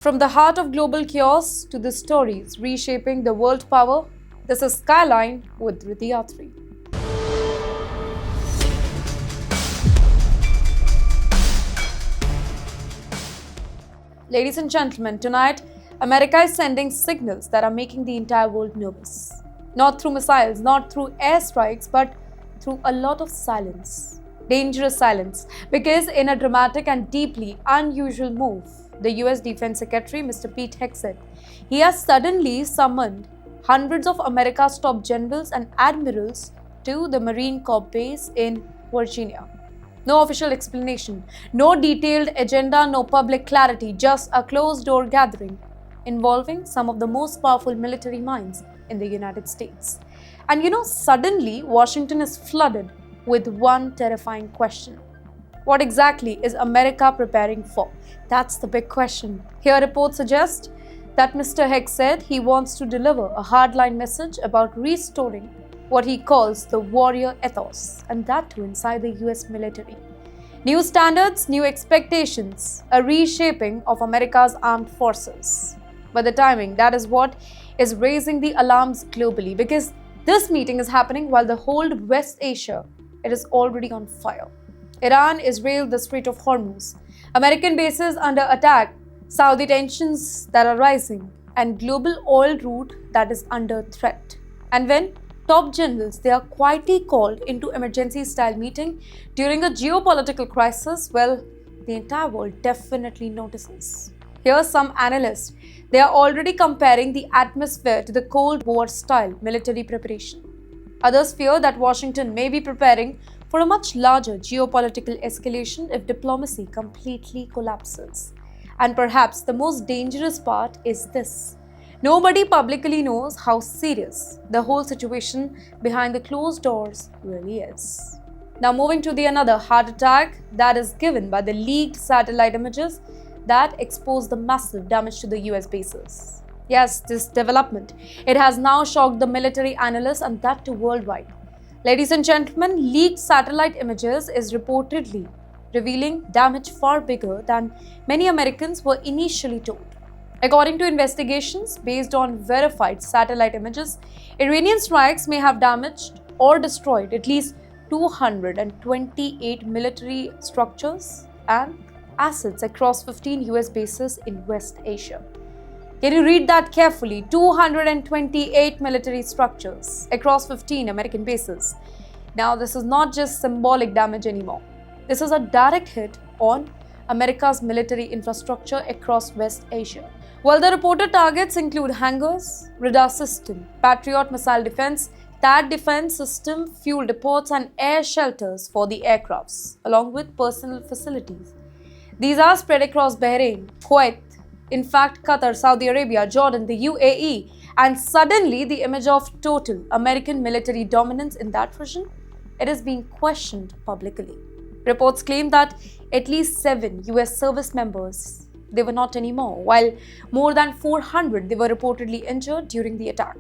From the heart of global chaos to the stories reshaping the world power, this is Skyline with Dhruti Athri. Ladies and gentlemen, tonight, America is sending signals that are making the entire world nervous. Not through missiles, not through airstrikes, but through a lot of silence. Dangerous silence. Because in a dramatic and deeply unusual move, the US Defense Secretary, Mr. Pete Hegseth, he has suddenly summoned hundreds of America's top generals and admirals to the Marine Corps base in Virginia. No official explanation, no detailed agenda, no public clarity, just a closed-door gathering involving some of the most powerful military minds in the United States. And suddenly Washington is flooded with one terrifying question. What exactly is America preparing for? That's the big question. Here reports suggest that Mr. Hegseth he wants to deliver a hardline message about restoring what he calls the warrior ethos, and that too inside the US military. New standards, new expectations, a reshaping of America's armed forces. But the timing, that is what is raising the alarms globally, because this meeting is happening while the whole West Asia, it is already on fire. Iran, Israel, the Strait of Hormuz, American bases under attack, Saudi tensions that are rising, and global oil route that is under threat. And when top generals, they are quietly called into emergency-style meeting during a geopolitical crisis, well, the entire world definitely notices. Here some analysts, they are already comparing the atmosphere to the Cold War-style military preparation. Others fear that Washington may be preparing for a much larger geopolitical escalation if diplomacy completely collapses. And perhaps the most dangerous part is this. Nobody publicly knows how serious the whole situation behind the closed doors really is. Now moving to the another heart attack that is given by the leaked satellite images that expose the massive damage to the US bases. Yes, this development, it has now shocked the military analysts and that too worldwide. Ladies and gentlemen, leaked satellite images is reportedly revealing damage far bigger than many Americans were initially told. According to investigations based on verified satellite images, Iranian strikes may have damaged or destroyed at least 228 military structures and assets across 15 US bases in West Asia. Can you read that carefully? 228 military structures across 15 American bases. Now, this is not just symbolic damage anymore. This is a direct hit on America's military infrastructure across West Asia. While the reported targets include hangars, radar system, Patriot missile defense, THAAD defense system, fuel depots and air shelters for the aircrafts, along with personal facilities. These are spread across Bahrain, Kuwait, in fact Qatar, Saudi Arabia, Jordan, the UAE, and suddenly the image of total American military dominance in that region, it is being questioned publicly. Reports claim that at least 7 US service members, they were not anymore, while more than 400 they were reportedly injured during the attack.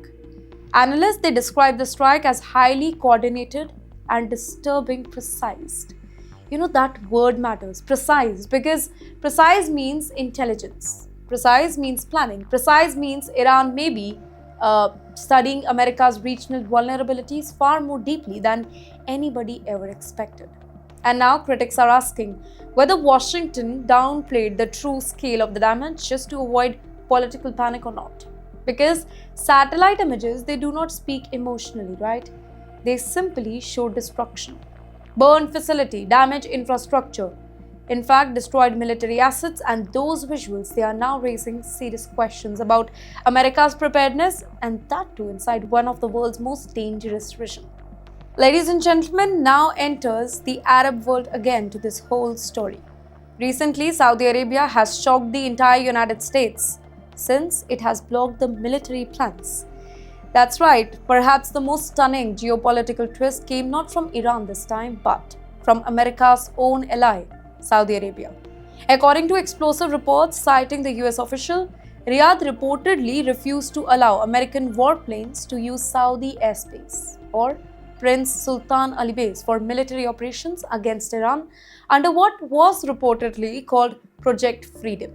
Analysts, they describe the strike as highly coordinated and disturbing precise. That word matters, precise, because precise means intelligence. Precise means planning. Precise means Iran may be studying America's regional vulnerabilities far more deeply than anybody ever expected. And now critics are asking whether Washington downplayed the true scale of the damage just to avoid political panic or not. Because satellite images, they do not speak emotionally, right? They simply show destruction. Burned facility, damaged infrastructure, in fact destroyed military assets, and those visuals, they are now raising serious questions about America's preparedness, and that too inside one of the world's most dangerous regions. Ladies and gentlemen, now enters the Arab world again to this whole story. Recently, Saudi Arabia has shocked the entire United States since it has blocked the military plans. That's right, perhaps the most stunning geopolitical twist came not from Iran this time, but from America's own ally, Saudi Arabia. According to explosive reports citing the US official, Riyadh reportedly refused to allow American warplanes to use Saudi airspace or Prince Sultan Ali Base for military operations against Iran under what was reportedly called Project Freedom.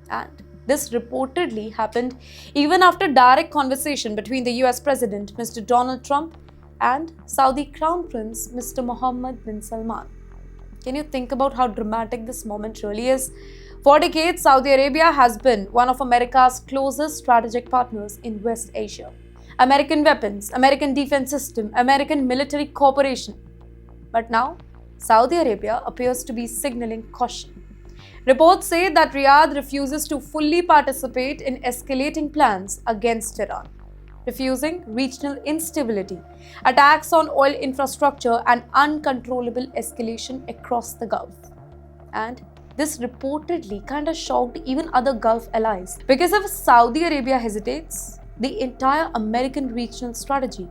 And This reportedly happened even after direct conversation between the US President Mr. Donald Trump and Saudi Crown Prince Mr. Mohammed bin Salman. Can you think about how dramatic this moment really is? For decades, Saudi Arabia has been one of America's closest strategic partners in West Asia. American weapons, American defense system, American military cooperation. But now, Saudi Arabia appears to be signaling caution. Reports say that Riyadh refuses to fully participate in escalating plans against Iran, refusing regional instability, attacks on oil infrastructure, and uncontrollable escalation across the Gulf. And this reportedly kind of shocked even other Gulf allies. Because if Saudi Arabia hesitates, the entire American regional strategy,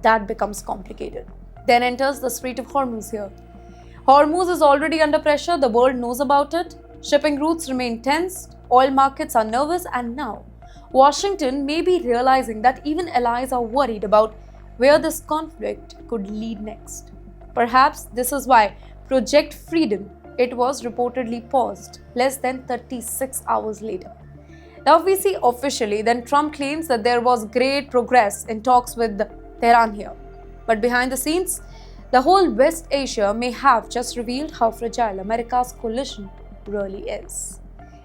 that becomes complicated. Then enters the Strait of Hormuz here. Hormuz is already under pressure, the world knows about it. Shipping routes remain tensed, oil markets are nervous, and now Washington may be realizing that even allies are worried about where this conflict could lead next. Perhaps this is why Project Freedom, it was reportedly paused less than 36 hours later. Now we see officially, then Trump claims that there was great progress in talks with Tehran here. But behind the scenes, the whole West Asia may have just revealed how fragile America's coalition really is.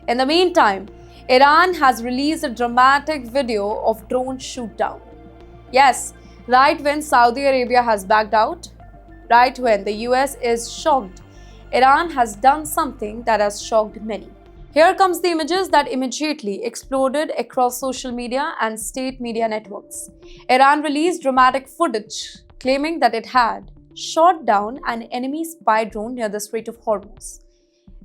In the meantime, Iran has released a dramatic video of drone shoot-down. Yes, right when Saudi Arabia has backed out, right when the US is shocked, Iran has done something that has shocked many. Here comes the images that immediately exploded across social media and state media networks. Iran released dramatic footage claiming that it had shot down an enemy spy drone near the Strait of Hormuz.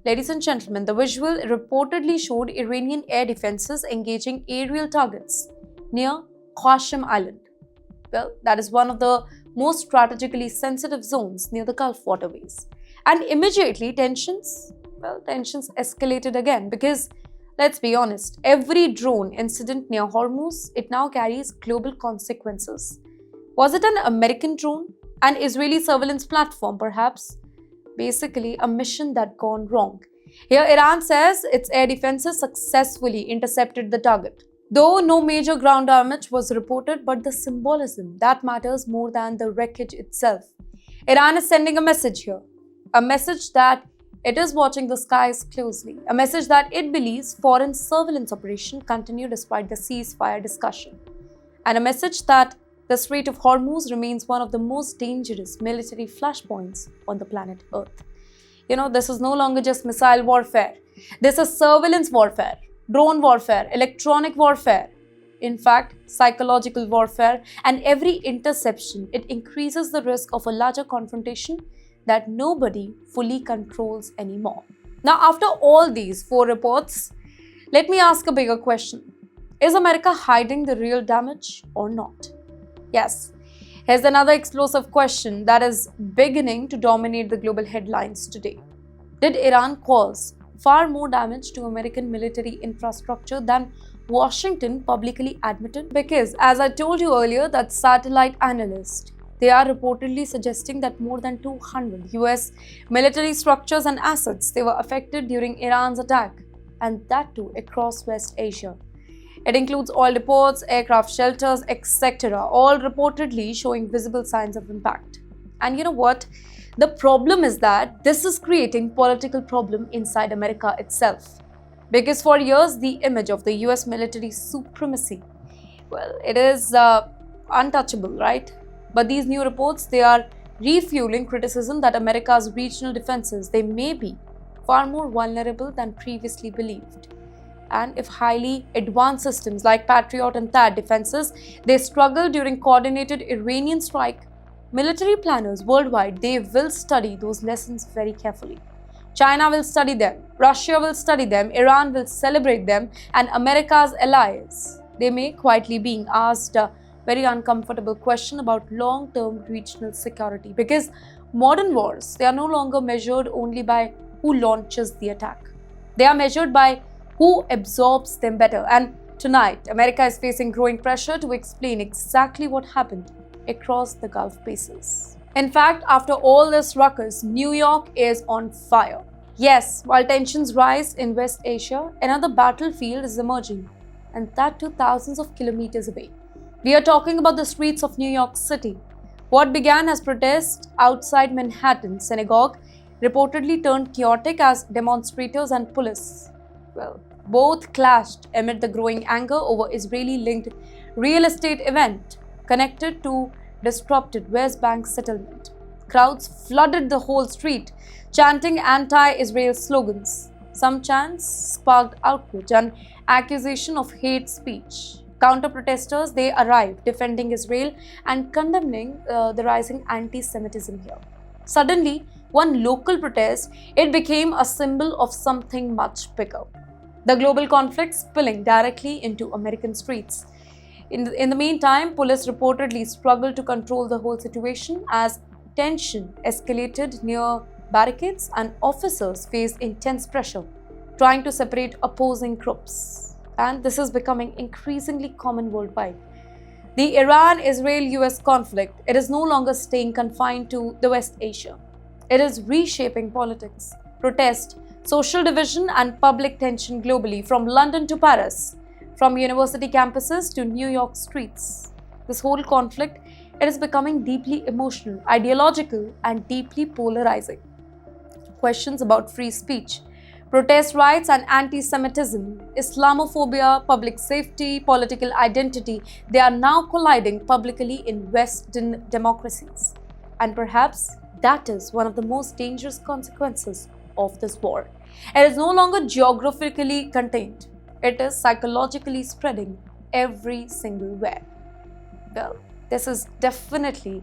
Ladies and gentlemen, the visual reportedly showed Iranian air defenses engaging aerial targets near Qasem Island. Well, that is one of the most strategically sensitive zones near the Gulf waterways. And immediately tensions escalated again because, let's be honest, every drone incident near Hormuz, it now carries global consequences. Was it an American drone? An Israeli surveillance platform, perhaps? Basically, a mission that gone wrong. Here, Iran says its air defenses successfully intercepted the target. Though no major ground damage was reported, but the symbolism, that matters more than the wreckage itself. Iran is sending a message here. A message that it is watching the skies closely. A message that it believes foreign surveillance operation continue despite the ceasefire discussion. And a message that the Strait of Hormuz remains one of the most dangerous military flashpoints on the planet Earth. This is no longer just missile warfare. This is surveillance warfare, drone warfare, electronic warfare. In fact, psychological warfare, and every interception, it increases the risk of a larger confrontation that nobody fully controls anymore. Now, after all these 4 reports, let me ask a bigger question. Is America hiding the real damage or not? Yes, here's another explosive question that is beginning to dominate the global headlines today. Did Iran cause far more damage to American military infrastructure than Washington publicly admitted? Because, as I told you earlier, that satellite analysts, they are reportedly suggesting that more than 200 US military structures and assets, they were affected during Iran's attack, and that too across West Asia. It includes oil depots, aircraft shelters, etc., all reportedly showing visible signs of impact. And you know what? The problem is that this is creating political problem inside America itself. Because for years, the image of the US military supremacy, well, it is untouchable, right? But these new reports, they are refueling criticism that America's regional defenses, they may be far more vulnerable than previously believed. And if highly advanced systems like Patriot and THAAD defenses, they struggle during coordinated Iranian strike, military planners worldwide, they will study those lessons very carefully. China will study them, Russia will study them, Iran will celebrate them, and America's allies, they may quietly being asked a very uncomfortable question about long-term regional security. Because modern wars, they are no longer measured only by who launches the attack. They are measured by who absorbs them better. And tonight, America is facing growing pressure to explain exactly what happened across the Gulf bases. In fact, after all this ruckus, New York is on fire. Yes, while tensions rise in West Asia, another battlefield is emerging, and that too thousands of kilometers away. We are talking about the streets of New York City. What began as protests outside Manhattan synagogue reportedly turned chaotic as demonstrators and police, both clashed amid the growing anger over Israeli-linked real estate event connected to disrupted West Bank settlement. Crowds flooded the whole street, chanting anti-Israel slogans. Some chants sparked outrage and accusation of hate speech. Counter-protesters, they arrived defending Israel and condemning the rising anti-Semitism here. Suddenly, one local protest, it became a symbol of something much bigger. The global conflict spilling directly into American streets. In the meantime, police reportedly struggled to control the whole situation as tension escalated near barricades and officers faced intense pressure trying to separate opposing groups. And this is becoming increasingly common worldwide. The Iran-Israel-US conflict, it is no longer staying confined to the West Asia. It is reshaping politics, protest, social division and public tension globally from London to Paris, from university campuses to New York streets. This whole conflict, it is becoming deeply emotional, ideological and deeply polarizing. Questions about free speech, protest rights and anti-Semitism, Islamophobia, public safety, political identity, they are now colliding publicly in Western democracies. And perhaps that is one of the most dangerous consequences of this war. It is no longer geographically contained. It is psychologically spreading every single where. This is definitely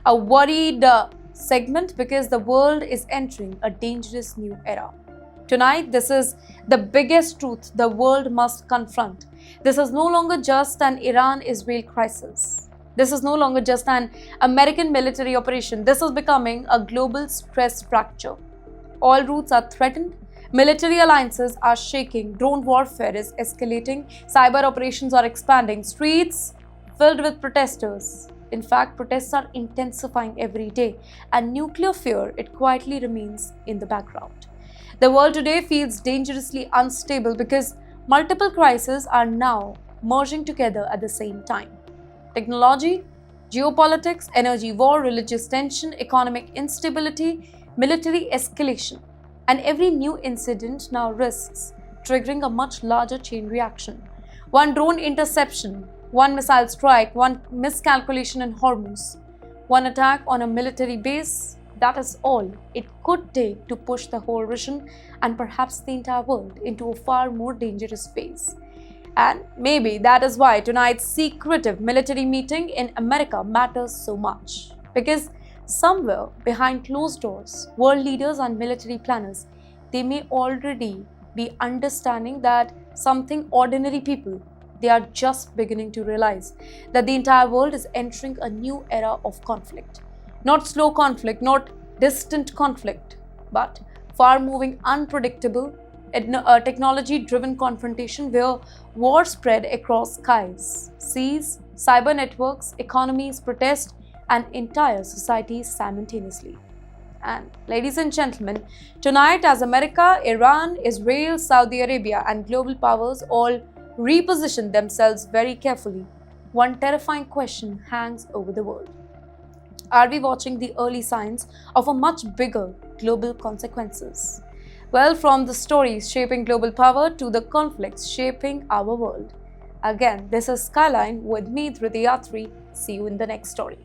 a worried segment because the world is entering a dangerous new era. Tonight, this is the biggest truth the world must confront. This is no longer just an Iran-Israel crisis. This is no longer just an American military operation. This is becoming a global stress fracture. All routes are threatened. Military alliances are shaking. Drone warfare is escalating. Cyber operations are expanding. Streets filled with protesters. In fact, protests are intensifying every day. And nuclear fear, it quietly remains in the background. The world today feels dangerously unstable because multiple crises are now merging together at the same time. Technology, geopolitics, energy war, religious tension, economic instability, military escalation. And every new incident now risks triggering a much larger chain reaction. One drone interception, one missile strike, one miscalculation in Hormuz, one attack on a military base, that is all it could take to push the whole region and perhaps the entire world into a far more dangerous phase. And maybe that is why tonight's secretive military meeting in America matters so much. Because somewhere behind closed doors, world leaders and military planners, they may already be understanding that something ordinary people, they are just beginning to realize that the entire world is entering a new era of conflict. Not slow conflict, not distant conflict, but far-moving, unpredictable, technology-driven confrontation where war spread across skies, seas, cyber networks, economies, protest, and entire societies simultaneously. And ladies and gentlemen, tonight as America, Iran, Israel, Saudi Arabia, and global powers all reposition themselves very carefully, one terrifying question hangs over the world. Are we watching the early signs of a much bigger global consequences? Well, from the stories shaping global power to the conflicts shaping our world. Again, this is Skyline with me, Dhruti Yatri. See you in the next story.